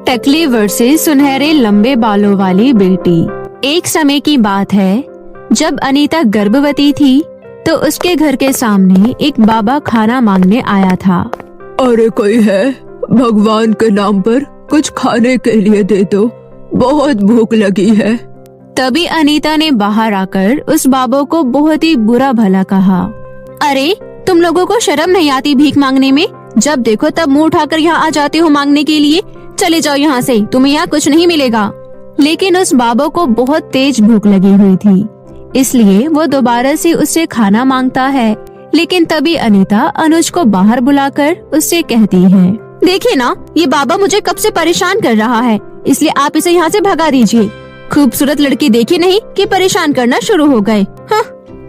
टकली versus सुनहरे लंबे बालों वाली बेटी। एक समय की बात है, जब अनीता गर्भवती थी तो उसके घर के सामने एक बाबा खाना मांगने आया था। अरे कोई है, भगवान के नाम पर कुछ खाने के लिए दे दो, बहुत भूख लगी है। तभी अनीता ने बाहर आकर उस बाबा को बहुत ही बुरा भला कहा। अरे तुम लोगों को शर्म नहीं आती भीख मांगने में? जब देखो तब मुंह उठाकर यहाँ आ जाते हो मांगने के लिए। चले जाओ यहाँ से, तुम्हें यहाँ कुछ नहीं मिलेगा। लेकिन उस बाबा को बहुत तेज भूख लगी हुई थी, इसलिए वो दोबारा से उससे खाना मांगता है। लेकिन तभी अनीता अनुज को बाहर बुलाकर उससे कहती है, देखिए ना, ये बाबा मुझे कब से परेशान कर रहा है, इसलिए आप इसे यहाँ से भगा दीजिए। खूबसूरत लड़की देखी नहीं कि परेशान करना शुरू हो गए। हाँ।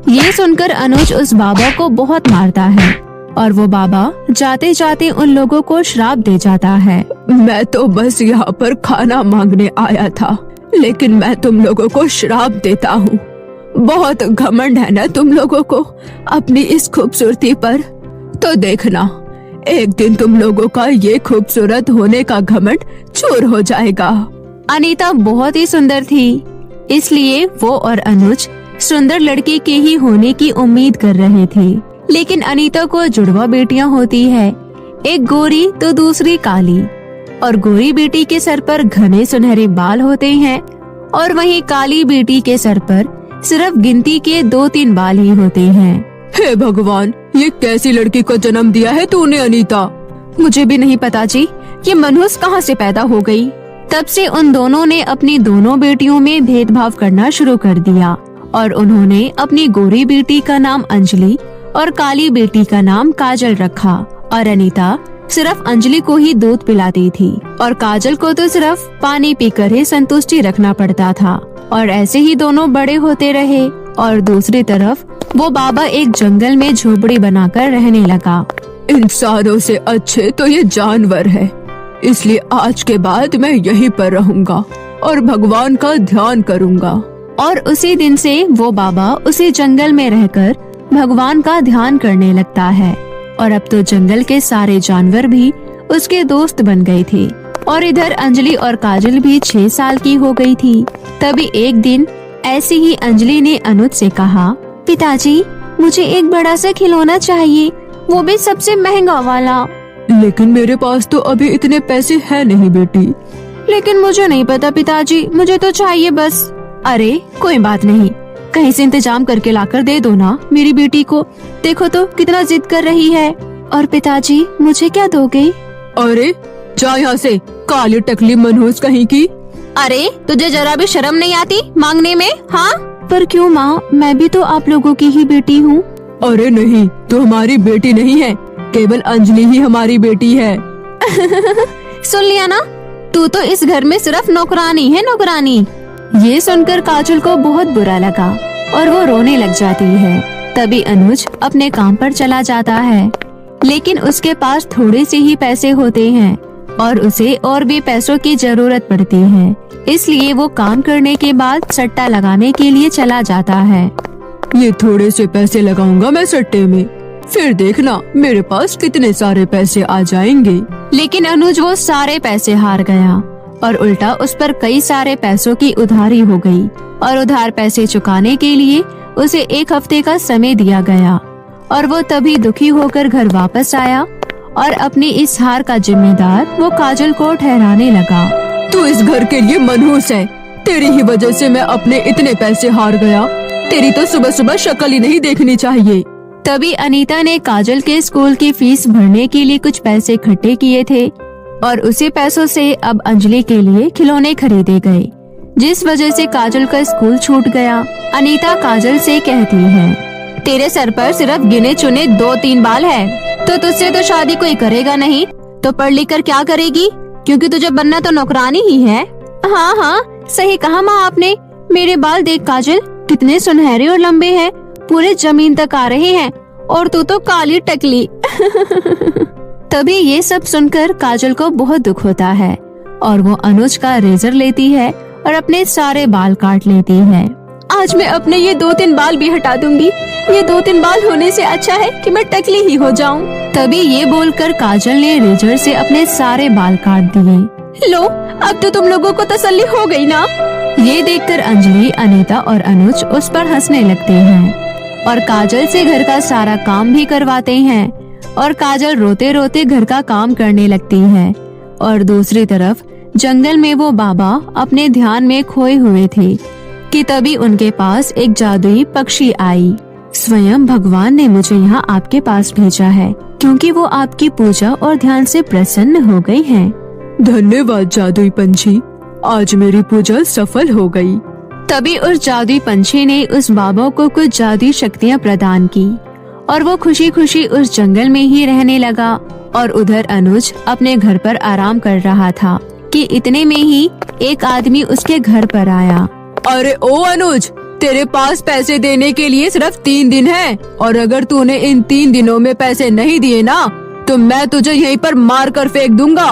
ये सुनकर अनुज उस बाबा को बहुत मारता है और वो बाबा जाते जाते उन लोगों को श्राप दे जाता है। मैं तो बस यहाँ पर खाना मांगने आया था, लेकिन मैं तुम लोगों को श्राप देता हूँ। बहुत घमंड है ना तुम लोगों को अपनी इस खूबसूरती पर, तो देखना एक दिन तुम लोगों का ये खूबसूरत होने का घमंड चूर हो जाएगा। अनीता बहुत ही सुंदर थी, इसलिए वो और अनुज सुंदर लड़की के ही होने की उम्मीद कर रहे थे। लेकिन अनीता को जुड़वा बेटियां होती है, एक गोरी तो दूसरी काली। और गोरी बेटी के सर पर घने सुनहरे बाल होते हैं और वहीं काली बेटी के सर पर सिर्फ गिनती के 2-3 बाल ही होते हैं। हे भगवान, ये कैसी लड़की को जन्म दिया है तूने अनीता? मुझे भी नहीं पता जी, ये मनहूस कहाँ से पैदा हो गई। तब से उन दोनों ने अपनी दोनों बेटियों में भेदभाव करना शुरू कर दिया और उन्होंने अपनी गोरी बेटी का नाम अंजलि और काली बेटी का नाम काजल रखा। और अनीता सिर्फ अंजलि को ही दूध पिलाती थी और काजल को तो सिर्फ पानी पीकर ही संतुष्टि रखना पड़ता था। और ऐसे ही दोनों बड़े होते रहे। और दूसरी तरफ वो बाबा एक जंगल में झोपड़ी बनाकर रहने लगा। इंसानों से अच्छे तो ये जानवर है, इसलिए आज के बाद मैं यहीं पर रहूंगा और भगवान का ध्यान करूंगा। और उसी दिन से वो बाबा उसी जंगल में रहकर भगवान का ध्यान करने लगता है। और अब तो जंगल के सारे जानवर भी उसके दोस्त बन गए थे। और इधर अंजलि और काजल भी 6 साल की हो गई थी। तभी एक दिन ऐसे ही अंजलि ने अनुज से कहा, पिताजी मुझे एक बड़ा सा खिलौना चाहिए, वो भी सबसे महंगा वाला। लेकिन मेरे पास तो अभी इतने पैसे है नहीं बेटी। लेकिन मुझे नहीं पता पिताजी, मुझे तो चाहिए बस। अरे कोई बात नहीं, कहीं से इंतजाम करके लाकर दे दो ना मेरी बेटी को। देखो तो कितना जिद कर रही है। और पिताजी मुझे क्या दोगे? अरे जा यहाँ से, काली टकली मनहूस कहीं की। अरे तुझे जरा भी शर्म नहीं आती मांगने में? हाँ। पर क्यों माँ, मैं भी तो आप लोगों की ही बेटी हूँ। अरे नहीं, तू हमारी बेटी नहीं है, केवल अंजलि ही हमारी बेटी है। सुन लिया ना, तू तो इस घर में सिर्फ नौकरानी है, नौकरानी। ये सुनकर काजल को बहुत बुरा लगा और वो रोने लग जाती है। तभी अनुज अपने काम पर चला जाता है, लेकिन उसके पास थोड़े से ही पैसे होते हैं और उसे और भी पैसों की जरूरत पड़ती है। इसलिए वो काम करने के बाद सट्टा लगाने के लिए चला जाता है। ये थोड़े से पैसे लगाऊंगा मैं सट्टे में, फिर देखना मेरे पास कितने सारे पैसे आ जाएंगे। लेकिन अनुज वो सारे पैसे हार गया और उल्टा उस पर कई सारे पैसों की उधारी हो गई। और उधार पैसे चुकाने के लिए उसे 1 हफ्ते का समय दिया गया। और वो तभी दुखी होकर घर वापस आया और अपनी इस हार का जिम्मेदार वो काजल को ठहराने लगा। तू इस घर के लिए मनहूस है, तेरी ही वजह से मैं अपने इतने पैसे हार गया। तेरी तो सुबह सुबह शक्ल ही नहीं देखनी चाहिए। तभी अनीता ने काजल के स्कूल की फीस भरने के लिए कुछ पैसे इकट्ठे किए थे और उसी पैसों से अब अंजलि के लिए खिलौने खरीदे गए, जिस वजह से काजल का स्कूल छूट गया। अनीता काजल से कहती है, तेरे सर पर सिर्फ गिने चुने 2-3 बाल है, तो तुझसे तो शादी कोई करेगा नहीं, तो पढ़ लिख कर क्या करेगी? क्योंकि तुझे बनना तो नौकरानी ही है। हाँ हाँ, सही कहा माँ आपने। मेरे बाल देख काजल, कितने सुनहरे और लंबे हैं, पूरे जमीन तक आ रहे हैं, और तू तो काली टकली। तभी ये सब सुनकर काजल को बहुत दुख होता है और वो अनुज का रेजर लेती है और अपने सारे बाल काट लेती है। आज मैं अपने ये 2-3 बाल भी हटा दूंगी। ये 2-3 बाल होने से अच्छा है कि मैं टकली ही हो जाऊं। तभी ये बोलकर काजल ने रेजर से अपने सारे बाल काट दिए। लो, अब तो तुम लोगों को तसल्ली हो गई ना। ये देखकर अंजलि, अनीता और अनुज उस पर हंसने लगते हैं और काजल से घर का सारा काम भी करवाते हैं और काजल रोते रोते घर का काम करने लगती है। और दूसरी तरफ जंगल में वो बाबा अपने ध्यान में खोए हुए थे कि तभी उनके पास एक जादुई पक्षी आई। स्वयं भगवान ने मुझे यहाँ आपके पास भेजा है क्योंकि वो आपकी पूजा और ध्यान से प्रसन्न हो गई हैं। धन्यवाद जादुई पंछी, आज मेरी पूजा सफल हो गई। तभी उस जादुई पंछी ने उस बाबा को कुछ जादुई शक्तियाँ प्रदान की और वो खुशी खुशी उस जंगल में ही रहने लगा। और उधर अनुज अपने घर पर आराम कर रहा था कि इतने में ही एक आदमी उसके घर पर आया। अरे ओ अनुज, तेरे पास पैसे देने के लिए सिर्फ 3 दिन है और अगर तूने इन 3 दिनों में पैसे नहीं दिए ना तो मैं तुझे यहीं पर मार कर फेंक दूंगा।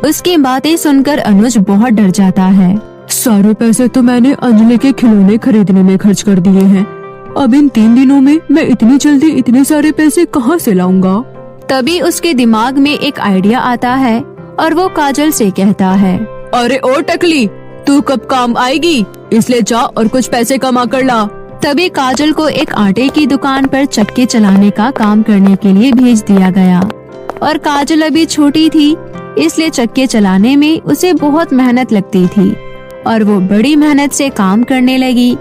उसकी बातें सुनकर अनुज बहुत डर जाता है। सारे पैसे तो मैंने अंजलि के खिलौने खरीदने में खर्च कर दिए हैं। अब इन 3 दिनों में मैं इतनी जल्दी इतने सारे पैसे कहाँ से लाऊंगा? तभी उसके दिमाग में एक आइडिया आता है और वो काजल से कहता है, अरे ओ टकली, तू कब काम आएगी? इसलिए जा और कुछ पैसे कमा कर ला। तभी काजल को एक आटे की दुकान पर चक्की चलाने का काम करने के लिए भेज दिया गया और काजल अभी छोटी थी इसलिए चक्की चलाने में उसे बहुत मेहनत लगती थी और वो बड़ी मेहनत से काम करने लगी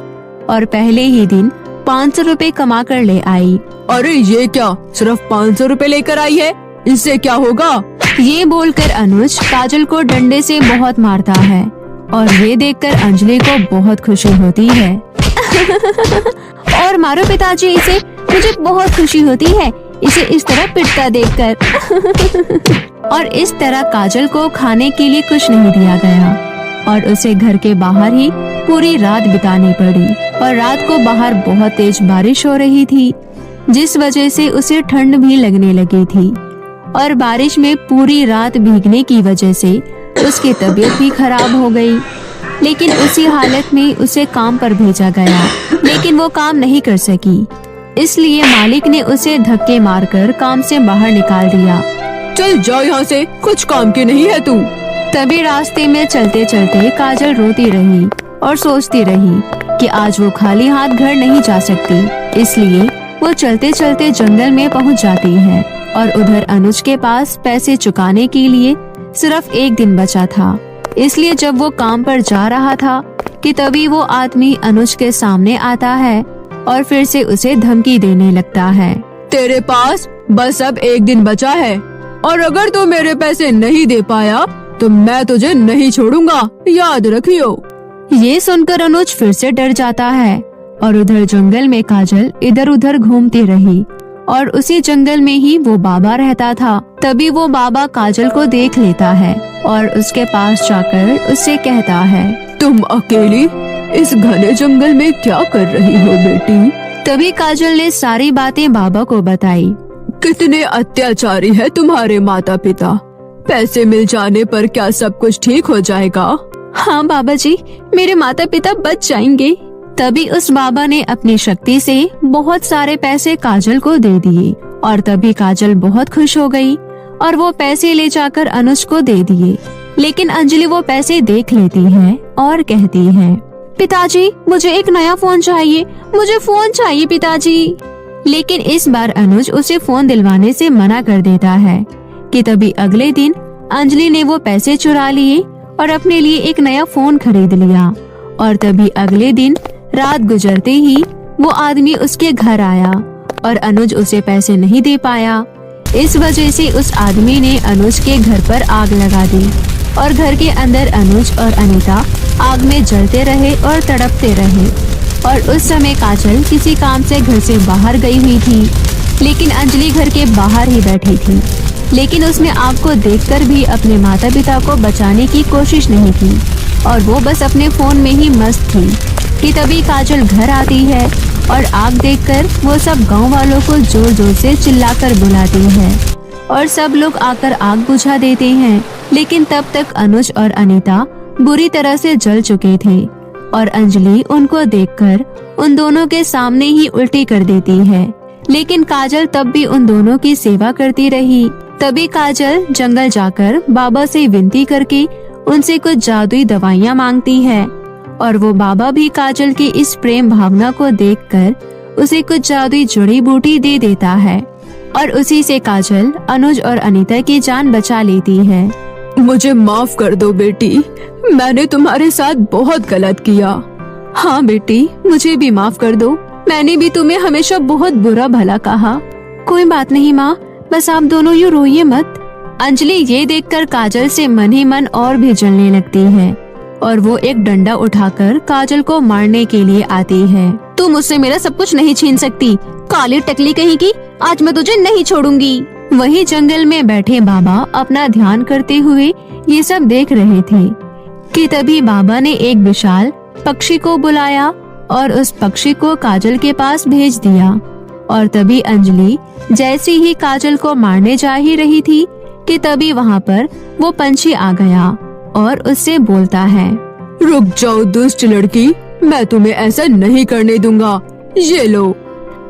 और पहले ही दिन 500 रुपए कमा कर ले आई। अरे ये क्या, सिर्फ 500 रुपए लेकर आई है, इससे क्या होगा? ये बोलकर अनुज काजल को डंडे से बहुत मारता है और ये देखकर अंजलि को बहुत खुशी होती है। और मारो पिताजी इसे, मुझे बहुत खुशी होती है इसे इस तरह पिटता देखकर। और इस तरह काजल को खाने के लिए कुछ नहीं दिया गया और उसे घर के बाहर ही पूरी रात बितानी पड़ी। और रात को बाहर बहुत तेज बारिश हो रही थी जिस वजह से उसे ठंड भी लगने लगी थी और बारिश में पूरी रात भीगने की वजह से उसकी तबीयत भी खराब हो गई। लेकिन उसी हालत में उसे काम पर भेजा गया लेकिन वो काम नहीं कर सकी, इसलिए मालिक ने उसे धक्के मारकर काम से बाहर निकाल दिया। चल जाओ यहाँ से, कुछ काम की नहीं है तू। तभी रास्ते में चलते चलते काजल रोती रही और सोचती रही कि आज वो खाली हाथ घर नहीं जा सकती, इसलिए वो चलते चलते जंगल में पहुंच जाती है। और उधर अनुज के पास पैसे चुकाने के लिए सिर्फ 1 दिन बचा था, इसलिए जब वो काम पर जा रहा था कि तभी वो आदमी अनुज के सामने आता है और फिर से उसे धमकी देने लगता है। तेरे पास बस अब 1 दिन बचा है और अगर तू मेरे पैसे नहीं दे पाया तो मैं तुझे नहीं छोड़ूंगा, याद रखियो। ये सुनकर अनुज फिर से डर जाता है और उधर जंगल में काजल इधर उधर घूमती रही और उसी जंगल में ही वो बाबा रहता था। तभी वो बाबा काजल को देख लेता है और उसके पास जाकर उससे कहता है, तुम अकेली इस घने जंगल में क्या कर रही हो बेटी? तभी काजल ने सारी बातें बाबा को बताई। कितने अत्याचारी है तुम्हारे माता पिता, पैसे मिल जाने पर क्या सब कुछ ठीक हो जाएगा? हाँ बाबा जी, मेरे माता पिता बच जाएंगे। तभी उस बाबा ने अपनी शक्ति से बहुत सारे पैसे काजल को दे दिए और तभी काजल बहुत खुश हो गई और वो पैसे ले जाकर अनुज को दे दिए। लेकिन अंजलि वो पैसे देख लेती है और कहती है, पिताजी मुझे एक नया फोन चाहिए, मुझे फोन चाहिए पिताजी। लेकिन इस बार अनुज उसे फोन दिलवाने से मना कर देता है कि तभी अगले दिन अंजलि ने वो पैसे चुरा लिए और अपने लिए एक नया फोन खरीद लिया। और तभी अगले दिन रात गुजरते ही वो आदमी उसके घर आया और अनुज उसे पैसे नहीं दे पाया। इस वजह से उस आदमी ने अनुज के घर पर आग लगा दी और घर के अंदर अनुज और अनीता आग में जलते रहे और तड़पते रहे। और उस समय काजल किसी काम से घर से बाहर गई हुई थी, लेकिन अंजलि घर के बाहर ही बैठी थी। लेकिन उसने आग को देखकर भी अपने माता पिता को बचाने की कोशिश नहीं की और वो बस अपने फोन में ही मस्त थी कि तभी काजल घर आती है और आग देखकर वो सब गांव वालों को जोर जोर से चिल्लाकर बुलाती है और सब लोग आकर आग बुझा देते हैं। लेकिन तब तक अनुज और अनीता बुरी तरह से जल चुके थे और अंजलि उनको देखकर उन दोनों के सामने ही उल्टी कर देती है। लेकिन काजल तब भी उन दोनों की सेवा करती रही। तभी काजल जंगल जाकर बाबा से विनती करके उनसे कुछ जादुई दवाइयाँ मांगती है और वो बाबा भी काजल की इस प्रेम भावना को देखकर उसे कुछ जादुई जड़ी बूटी दे देता है और उसी से काजल अनुज और अनीता की जान बचा लेती है। मुझे माफ कर दो बेटी, मैंने तुम्हारे साथ बहुत गलत किया। हाँ बेटी, मुझे भी माफ कर दो, मैंने भी तुम्हें हमेशा बहुत बुरा भला कहा। कोई बात नहीं माँ, बस आप दोनों यूँ रोइए मत। अंजलि ये देखकर काजल से मन ही मन और भी जलने लगती है और वो एक डंडा उठाकर काजल को मारने के लिए आती है। तू मुझसे मेरा सब कुछ नहीं छीन सकती, काली टकली कहीं की, आज मैं तुझे नहीं छोड़ूंगी। वहीं जंगल में बैठे बाबा अपना ध्यान करते हुए ये सब देख रहे थे कि तभी बाबा ने एक विशाल पक्षी को बुलाया और उस पक्षी को काजल के पास भेज दिया। और तभी अंजलि जैसे ही काजल को मारने जा ही रही थी कि तभी वहाँ पर वो पंछी आ गया और उससे बोलता है, रुक जाओ दुष्ट लड़की, मैं तुम्हें ऐसा नहीं करने दूंगा, ये लो।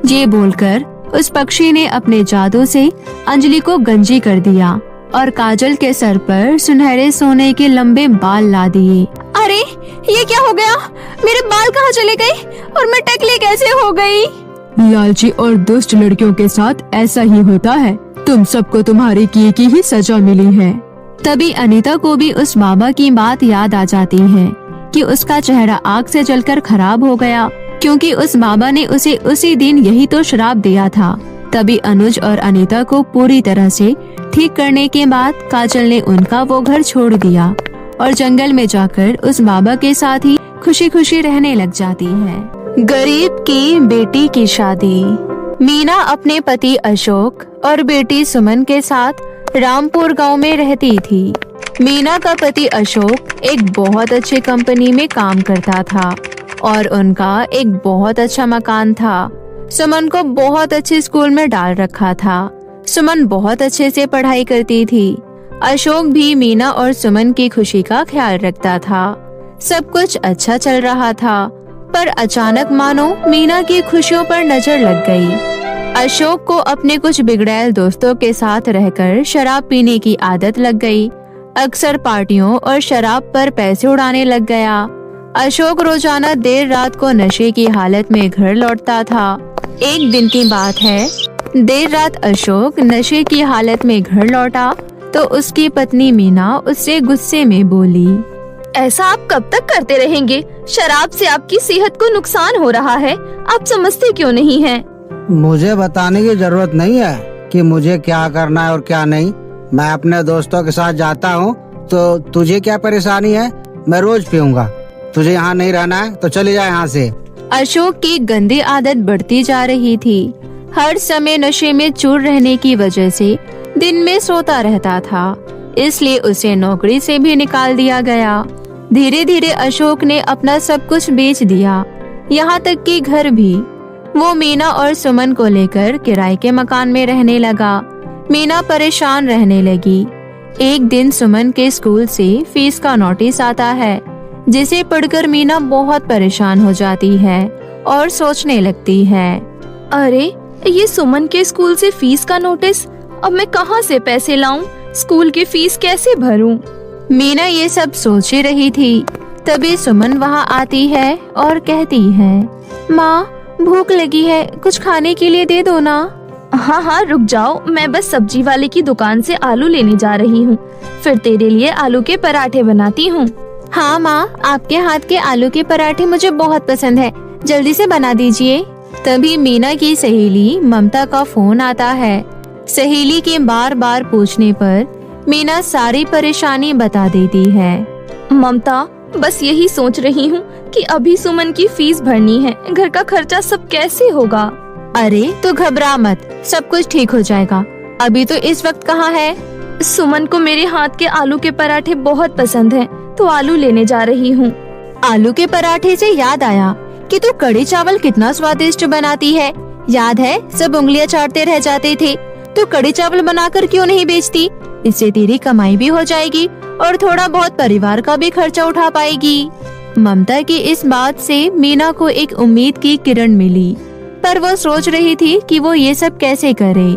ये बोलकर उस पक्षी ने अपने जादू से अंजलि को गंजी कर दिया और काजल के सर पर सुनहरे सोने के लंबे बाल ला दिए। अरे ये क्या हो गया, मेरे बाल कहाँ चले गए और मैं टकली कैसे हो गई? लालची और दुष्ट लड़कियों के साथ ऐसा ही होता है, तुम सबको तुम्हारे किए की ही सजा मिली है। तभी अनीता को भी उस बाबा की बात याद आ जाती है कि उसका चेहरा आग से जलकर खराब हो गया क्योंकि उस बाबा ने उसे उसी दिन यही तो श्राप दिया था। तभी अनुज और अनीता को पूरी तरह से ठीक करने के बाद काजल ने उनका वो घर छोड़ दिया और जंगल में जाकर उस बाबा के साथ ही खुशी खुशी रहने लग जाती है। गरीब की बेटी की शादी। मीना अपने पति अशोक और बेटी सुमन के साथ रामपुर गांव में रहती थी। मीना का पति अशोक एक बहुत अच्छी कंपनी में काम करता था और उनका एक बहुत अच्छा मकान था। सुमन को बहुत अच्छे स्कूल में डाल रखा था। सुमन बहुत अच्छे से पढ़ाई करती थी। अशोक भी मीना और सुमन की खुशी का ख्याल रखता था। सब कुछ अच्छा चल रहा था, पर अचानक मानो मीना की खुशियों पर नजर लग गई। अशोक को अपने कुछ बिगड़ैल दोस्तों के साथ रहकर शराब पीने की आदत लग गई। अक्सर पार्टियों और शराब पर पैसे उड़ाने लग गया। अशोक रोजाना देर रात को नशे की हालत में घर लौटता था। एक दिन की बात है, देर रात अशोक नशे की हालत में घर लौटा तो उसकी पत्नी मीना उससे गुस्से में बोली, ऐसा आप कब तक करते रहेंगे? शराब से आपकी सेहत को नुकसान हो रहा है, आप समझते क्यों नहीं हैं? मुझे बताने की जरूरत नहीं है कि मुझे क्या करना है और क्या नहीं। मैं अपने दोस्तों के साथ जाता हूँ, तो तुझे क्या परेशानी है? मैं रोज पीऊंगा। तुझे यहाँ नहीं रहना है तो चले जा यहाँ से। अशोक की गंदी आदत बढ़ती जा रही थी। हर समय नशे में चूर रहने की वजह से दिन में सोता रहता था, इसलिए उसे नौकरी से भी निकाल दिया गया। धीरे धीरे अशोक ने अपना सब कुछ बेच दिया, यहाँ तक कि घर भी। वो मीना और सुमन को लेकर किराए के मकान में रहने लगा। मीना परेशान रहने लगी। एक दिन सुमन के स्कूल से फीस का नोटिस आता है, जिसे पढ़कर मीना बहुत परेशान हो जाती है और सोचने लगती है, अरे ये सुमन के स्कूल से फीस का नोटिस, अब मैं कहाँ से पैसे लाऊं? स्कूल की फीस कैसे भरूं? मीना ये सब सोच ही रही थी, तभी सुमन वहाँ आती है और कहती है, माँ भूख लगी है, कुछ खाने के लिए दे दो ना। हाँ रुक जाओ, मैं बस सब्जी वाले की दुकान से आलू लेने जा रही हूँ, फिर तेरे लिए आलू के पराठे बनाती हूँ। हाँ माँ, आपके हाथ के आलू के पराठे मुझे बहुत पसंद है, जल्दी से बना दीजिए। तभी मीना की सहेली ममता का फोन आता है। सहेली के बार बार पूछने पर मीना सारी परेशानी बता देती है। ममता, बस यही सोच रही हूँ कि अभी सुमन की फीस भरनी है, घर का खर्चा सब कैसे होगा। अरे तो घबरा मत, सब कुछ ठीक हो जाएगा। अभी तो इस वक्त कहाँ है? सुमन को मेरे हाथ के आलू के पराठे बहुत पसंद हैं, तो आलू लेने जा रही हूँ। आलू के पराठे से याद आया कि तू कड़ी चावल कितना स्वादिष्ट बनाती है। याद है, सब उंगलियां चाटते रह जाते थे। तू कड़ी चावल बनाकर क्यों नहीं बेचती? इससे तेरी कमाई भी हो जाएगी और थोड़ा बहुत परिवार का भी खर्चा उठा पाएगी। ममता की इस बात से मीना को एक उम्मीद की किरण मिली, पर वो सोच रही थी कि वो ये सब कैसे करे।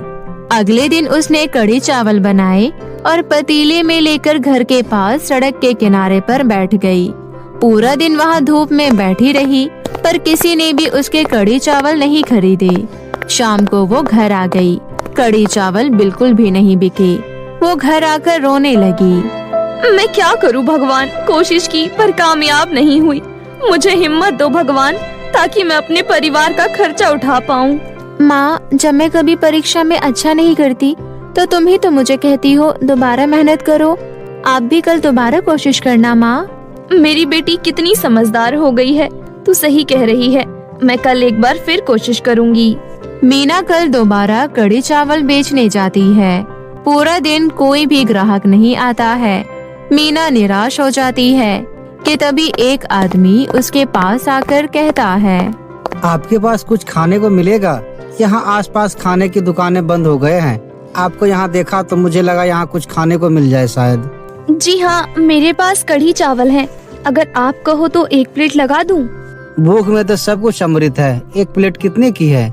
अगले दिन उसने कढ़ी चावल बनाए और पतीले में लेकर घर के पास सड़क के किनारे पर बैठ गई। पूरा दिन वहाँ धूप में बैठी रही, पर किसी ने भी उसके कढ़ी चावल नहीं खरीदे। शाम को वो घर आ गई। कढ़ी चावल बिल्कुल भी नहीं बिके। वो घर आकर रोने लगी। मैं क्या करूं भगवान, कोशिश की पर कामयाब नहीं हुई। मुझे हिम्मत दो भगवान, ताकि मैं अपने परिवार का खर्चा उठा पाऊं। माँ, जब मैं कभी परीक्षा में अच्छा नहीं करती तो तुम ही तो मुझे कहती हो दोबारा मेहनत करो। आप भी कल दोबारा कोशिश करना माँ। मेरी बेटी कितनी समझदार हो गई है, तू सही कह रही है। मैं कल एक बार फिर कोशिश करूंगी। मीना कल दोबारा कढ़ी चावल बेचने जाती है। पूरा दिन कोई भी ग्राहक नहीं आता है। मीना निराश हो जाती है कि तभी एक आदमी उसके पास आकर कहता है, आपके पास कुछ खाने को मिलेगा? यहाँ आसपास खाने की दुकानें बंद हो गए हैं। आपको यहाँ देखा तो मुझे लगा यहाँ कुछ खाने को मिल जाए शायद। जी हाँ, मेरे पास कढ़ी चावल है। अगर आप कहो तो एक प्लेट लगा दूं। भूख में तो सब कुछ अमृत है। एक प्लेट कितने की है?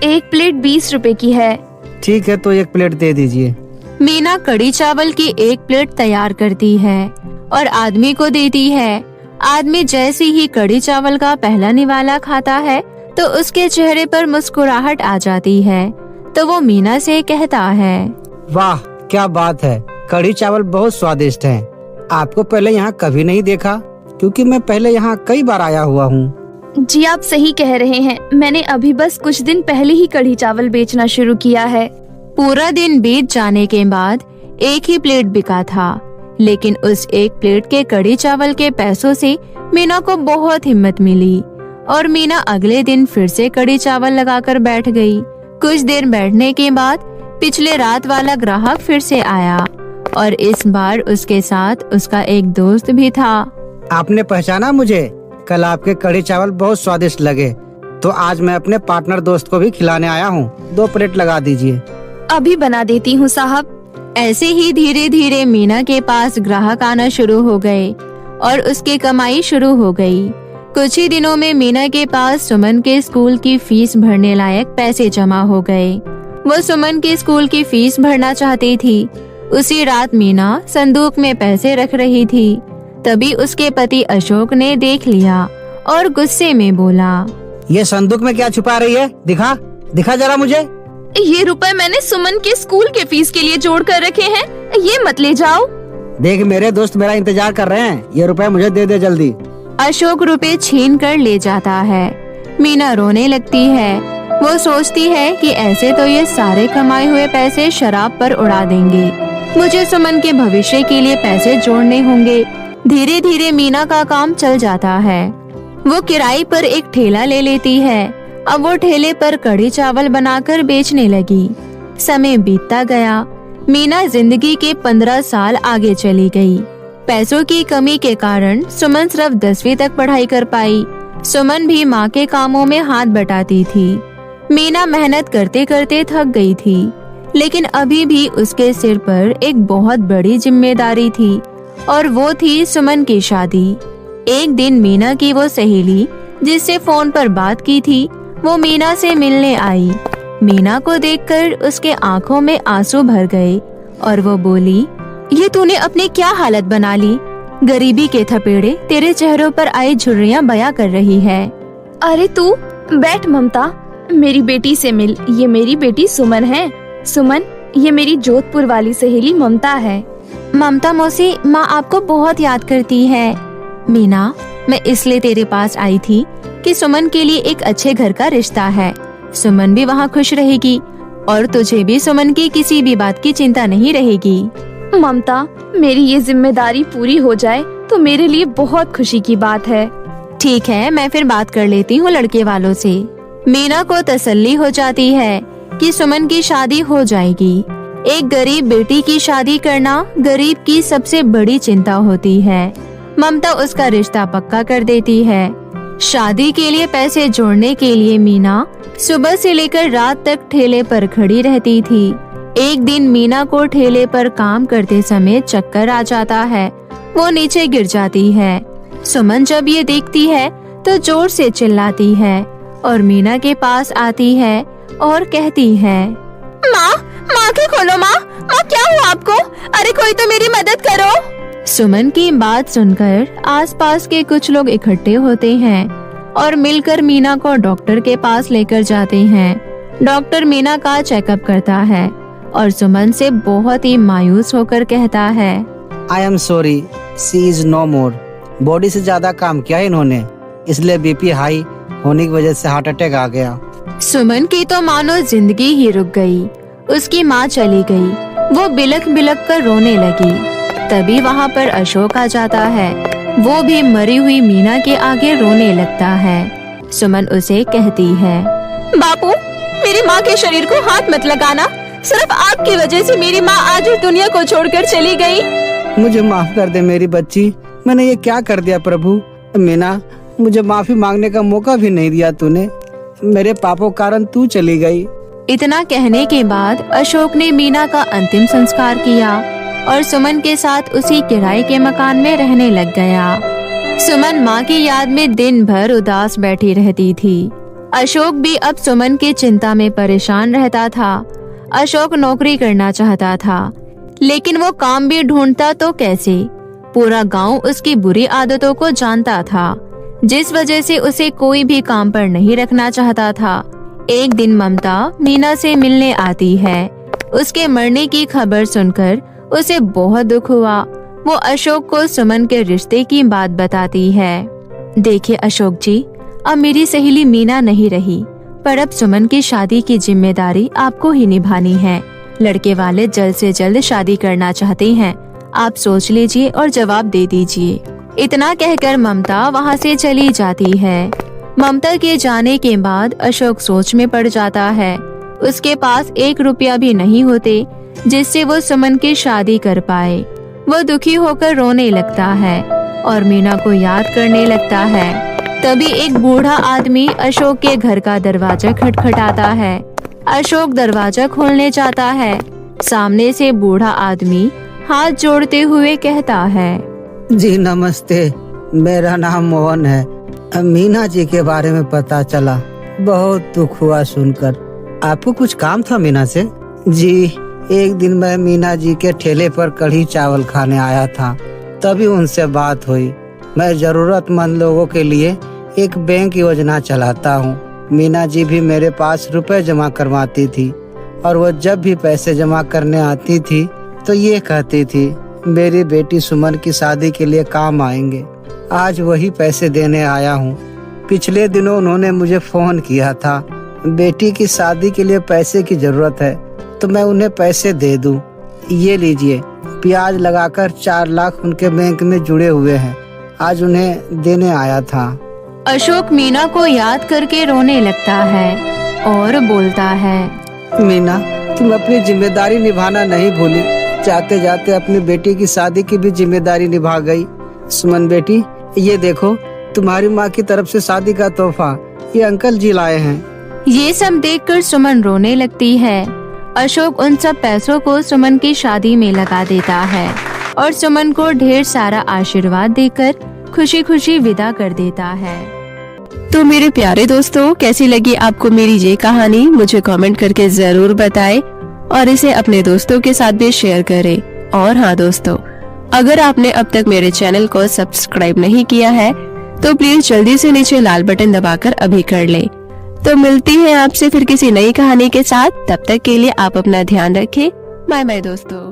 एक प्लेट 20 रुपए की है। ठीक है, तो एक प्लेट दे दीजिए। मीना कढ़ी चावल की एक प्लेट तैयार करती है और आदमी को देती है। आदमी जैसे ही कढ़ी चावल का पहला निवाला खाता है तो उसके चेहरे पर मुस्कुराहट आ जाती है। तो वो मीना से कहता है, वाह क्या बात है, कढ़ी चावल बहुत स्वादिष्ट हैं। आपको पहले यहाँ कभी नहीं देखा, क्योंकि मैं पहले यहाँ कई बार आया हुआ हूँ। जी आप सही कह रहे हैं, मैंने अभी बस कुछ दिन पहले ही कढ़ी चावल बेचना शुरू किया है। पूरा दिन बीत जाने के बाद एक ही प्लेट बिका था, लेकिन उस एक प्लेट के कढ़ी चावल के पैसों से मीना को बहुत हिम्मत मिली और मीना अगले दिन फिर से कढ़ी चावल लगाकर बैठ गई। कुछ देर बैठने के बाद पिछले रात वाला ग्राहक फिर से आया और इस बार उसके साथ उसका एक दोस्त भी था। आपने पहचाना मुझे? कल आपके कढ़ी चावल बहुत स्वादिष्ट लगे, तो आज मैं अपने पार्टनर दोस्त को भी खिलाने आया हूँ। 2 प्लेट लगा दीजिए। अभी बना देती हूँ साहब। ऐसे ही धीरे धीरे मीना के पास ग्राहक आना शुरू हो गए और उसकी कमाई शुरू हो गई। कुछ ही दिनों में मीना के पास सुमन के स्कूल की फीस भरने लायक पैसे जमा हो गए। वो सुमन के स्कूल की फीस भरना चाहती थी। उसी रात मीना संदूक में पैसे रख रही थी। तभी उसके पति अशोक ने देख लिया और गुस्से में बोला, ये संदूक में क्या छुपा रही है? दिखा दिखा जरा मुझे। ये रुपए मैंने सुमन के स्कूल के फीस के लिए जोड़ कर रखे हैं, ये मत ले जाओ। देख मेरे दोस्त मेरा इंतजार कर रहे हैं, ये रुपए मुझे दे दे जल्दी। अशोक रुपए छीन कर ले जाता है। मीना रोने लगती है। वो सोचती है कि ऐसे तो ये सारे कमाए हुए पैसे शराब पर उड़ा देंगे। मुझे सुमन के भविष्य के लिए पैसे जोड़ने होंगे। धीरे धीरे मीना का काम चल जाता है। वो किराए पर एक ठेला ले लेती है। अब वो ठेले पर कढ़ी चावल बनाकर बेचने लगी। समय बीतता गया। मीना जिंदगी के 15 साल आगे चली गई। पैसों की कमी के कारण सुमन सिर्फ 10वीं तक पढ़ाई कर पाई। सुमन भी माँ के कामों में हाथ बटाती थी। मीना मेहनत करते करते थक गई थी, लेकिन अभी भी उसके सिर पर एक बहुत बड़ी जिम्मेदारी थी और वो थी सुमन की शादी। एक दिन मीना की वो सहेली जिससे फोन पर बात की थी, वो मीना से मिलने आई। मीना को देखकर उसके आंखों में आंसू भर गए और वो बोली, ये तूने अपनी क्या हालत बना ली? गरीबी के थपेड़े तेरे चेहरों पर आई झुर्रियां बयां कर रही है। अरे तू बैठ ममता, मेरी बेटी से मिल। ये मेरी बेटी सुमन है। सुमन, ये मेरी जोधपुर वाली सहेली ममता है। ममता मौसी, माँ आपको बहुत याद करती है। मीना, मैं इसलिए तेरे पास आई थी कि सुमन के लिए एक अच्छे घर का रिश्ता है। सुमन भी वहाँ खुश रहेगी और तुझे भी सुमन की किसी भी बात की चिंता नहीं रहेगी। ममता, मेरी ये जिम्मेदारी पूरी हो जाए तो मेरे लिए बहुत खुशी की बात है। ठीक है, मैं फिर बात कर लेती हूँ लड़के वालों से। मीना को तसल्ली हो जाती है कि सुमन की शादी हो जाएगी। एक गरीब बेटी की शादी करना गरीब की सबसे बड़ी चिंता होती है। ममता उसका रिश्ता पक्का कर देती है। शादी के लिए पैसे जोड़ने के लिए मीना सुबह से लेकर रात तक ठेले पर खड़ी रहती थी। एक दिन मीना को ठेले पर काम करते समय चक्कर आ जाता है। वो नीचे गिर जाती है। सुमन जब ये देखती है तो जोर से चिल्लाती है और मीना के पास आती है और कहती है, आंखें खोलो माँ, क्या हुआ आपको? अरे कोई तो मेरी मदद करो। सुमन की बात सुनकर आसपास के कुछ लोग इकट्ठे होते हैं और मिलकर मीना को डॉक्टर के पास लेकर जाते हैं। डॉक्टर मीना का चेकअप करता है और सुमन से बहुत ही मायूस होकर कहता है, I am sorry, she is no more. Body से ज्यादा काम किया इन्होंने, इसलिए बीपी हाई होने की वजह से हार्ट अटैक आ गया। सुमन की तो मानो जिंदगी ही रुक गई। उसकी माँ चली गई। वो बिलख बिलख कर रोने लगी। तभी वहाँ पर अशोक आ जाता है। वो भी मरी हुई मीना के आगे रोने लगता है। सुमन उसे कहती है, बापू, मेरी माँ के शरीर को हाथ मत लगाना। सिर्फ आपकी वजह से मेरी माँ आज इस दुनिया को छोड़कर चली गई। मुझे माफ कर दे मेरी बच्ची, मैंने ये क्या कर दिया प्रभु। मीना, मुझे माफी मांगने का मौका भी नहीं दिया तूने। मेरे पापों कारण तू चली गई। इतना कहने के बाद अशोक ने मीना का अंतिम संस्कार किया और सुमन के साथ उसी किराए के मकान में रहने लग गया। सुमन माँ की याद में दिन भर उदास बैठी रहती थी। अशोक भी अब सुमन की चिंता में परेशान रहता था। अशोक नौकरी करना चाहता था, लेकिन वो काम भी ढूंढता तो कैसे। पूरा गांव उसकी बुरी आदतों को जानता था, जिस वजह से उसे कोई भी काम पर नहीं रखना चाहता था। एक दिन ममता मीना से मिलने आती है। उसके मरने की खबर सुनकर उसे बहुत दुख हुआ। वो अशोक को सुमन के रिश्ते की बात बताती है। देखिए अशोक जी, अब मेरी सहेली मीना नहीं रही, पर अब सुमन की शादी की जिम्मेदारी आपको ही निभानी है। लड़के वाले जल्द से जल्द शादी करना चाहते हैं। आप सोच लीजिए और जवाब दे दीजिए। इतना कहकर ममता वहाँ से चली जाती है। ममता के जाने के बाद अशोक सोच में पड़ जाता है। उसके पास 1 रुपया भी नहीं होते जिससे वो सुमन की शादी कर पाए। वो दुखी होकर रोने लगता है और मीना को याद करने लगता है। तभी एक बूढ़ा आदमी अशोक के घर का दरवाजा खटखटाता है। अशोक दरवाजा खोलने जाता है। सामने से बूढ़ा आदमी हाथ जोड़ते हुए कहता है, जी नमस्ते, मेरा नाम मोहन है। मीना जी के बारे में पता चला, बहुत दुख हुआ सुनकर। आपको कुछ काम था मीना से? जी, एक दिन मैं मीना जी के ठेले पर कढ़ी चावल खाने आया था, तभी उनसे बात हुई। मैं जरूरतमंद लोगों के लिए एक बैंक योजना चलाता हूँ। मीना जी भी मेरे पास रुपए जमा करवाती थी और वो जब भी पैसे जमा करने आती थी तो ये कहती थी, मेरी बेटी सुमन की शादी के लिए काम आएंगे। आज वही पैसे देने आया हूँ। पिछले दिनों उन्होंने मुझे फोन किया था, बेटी की शादी के लिए पैसे की जरूरत है तो मैं उन्हें पैसे दे दूं। ये लीजिए, ब्याज लगाकर 4 लाख उनके बैंक में जुड़े हुए हैं। आज उन्हें देने आया था। अशोक मीना को याद करके रोने लगता है और बोलता है, मीना, तुम अपनी जिम्मेदारी निभाना नहीं भूली। जाते जाते अपनी बेटी की शादी की भी जिम्मेदारी निभा गई। सुमन बेटी, ये देखो तुम्हारी माँ की तरफ से शादी का तोहफा, ये अंकल जी लाए हैं। ये सब देखकर सुमन रोने लगती है। अशोक उन सब पैसों को सुमन की शादी में लगा देता है और सुमन को ढेर सारा आशीर्वाद देकर खुशी खुशी विदा कर देता है। तो मेरे प्यारे दोस्तों, कैसी लगी आपको मेरी ये कहानी? मुझे कमेंट करके जरूर बताएं और इसे अपने दोस्तों के साथ भी शेयर करें। और हाँ दोस्तों, अगर आपने अब तक मेरे चैनल को सब्सक्राइब नहीं किया है तो प्लीज जल्दी से नीचे लाल बटन दबाकर अभी कर लें। तो मिलती है आपसे फिर किसी नई कहानी के साथ। तब तक के लिए आप अपना ध्यान रखें। बाय बाय दोस्तों।